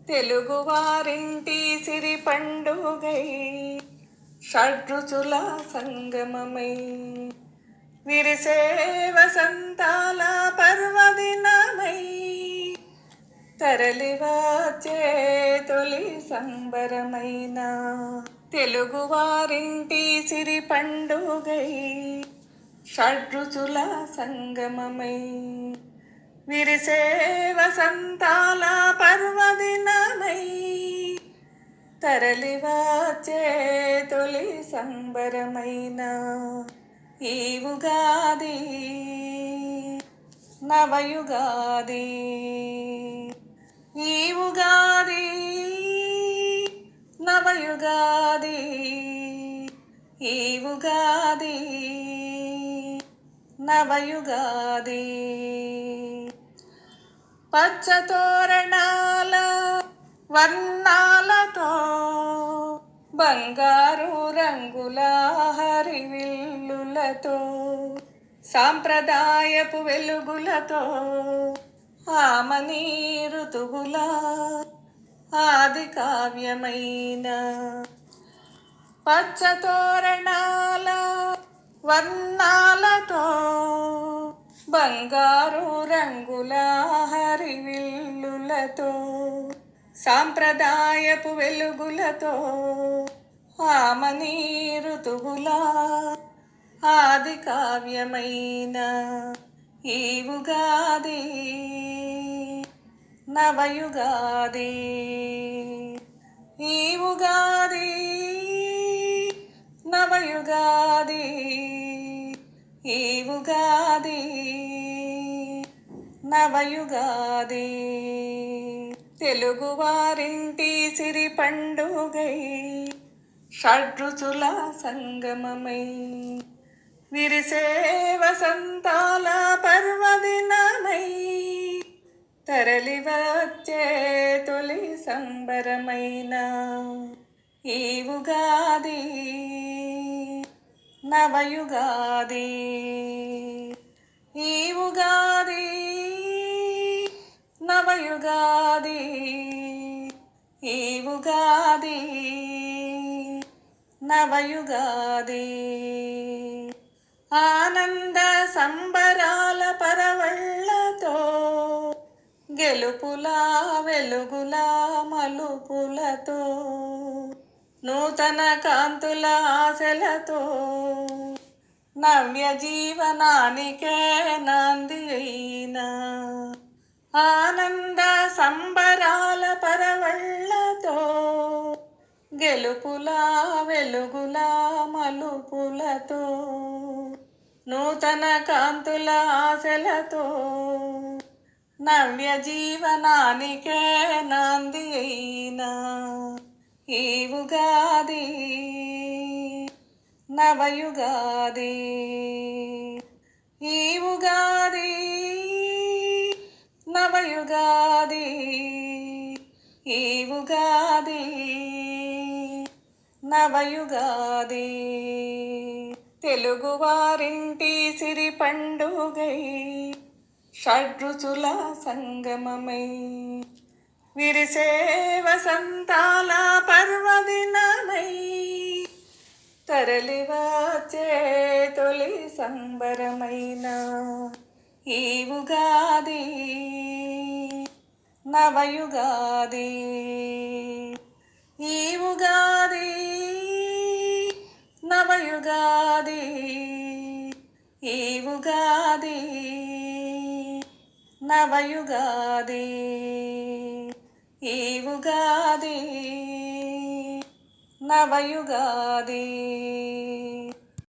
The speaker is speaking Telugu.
తెలుగువారింటి సిరి పండుగై షడ్రుచుల సంగమమై విరిసే వసంతాల పర్వదినమై తరలివచ్చే తొలి సంబరమైన తెలుగువారింటి సిరి పండుగై షడ్రుచుల సంగమమై విరిసే వసంతాల పర్వదినమై తరలివచ్చే తొలి సంబరమైన ఈ ఉగాది నవయుగాది, ఈ ఉగాది నవయుగాది, ఈ ఉగాది నవయుగాది. పచ్చతోరణాల వర్ణాలతో బంగారు రంగుల హరివిల్లులతో సాంప్రదాయపు వెలుగులతో ఆమని ఋతువుల ఆది కావ్యమైన పచ్చతోరణాల వర్ణాలతో బంగారు రంగుల హరివిల్లులతో సాంప్రదాయపు వెలుగులతో ఆమని ఋతువుల ఆది కావ్యమైన ఈ ఉగాది నవయుగాది, ఈ ఉగాది నవయుగాది, ఈ ఉగాది నవయుగాది. తెలుగువారింటి సిరి పండుగై షడ్రుచుల సంగమమై విరిసే వసంతాల పర్వదినమై తరలివచ్చే తొలి సంబరమైన ఈ ఉగాది నవయుగాది, ఈ ఉగాది నవయుగాది, ఈ ఉగాది నవయుగాది. ఆనంద సంబరాల పరవళ్ళతో గెలుపుల వెలుగుల మలుపులతో నూతన కాంతుల ఆశలతో నవ్య జీవనానికే నాంది అయిన ఆనంద సంబరాల పరవళ్ళతో గెలుపుల వెలుగుల మలుపులతో నూతన కాంతుల ఆశలతో నవ్య జీవనానికే నాంది అయిన ఈ ఉగాది నవయుగాది, ఈ ఉగాది నవయుగాది, ఈ ఉగాది నవయుగాది. తెలుగువారింటి సిరి పండుగై షడ్రుచుల సంగమమై విరిసే వసంతాల పర్వదినమై తరలివచ్చే తొలి సంబరమైన ఈ ఉగాది నవయుగాది, ఈ ఉగాది నవయుగాది, ఈ ఉగాది నవయుగాది, ఈ ఉగాది నవయుగాది.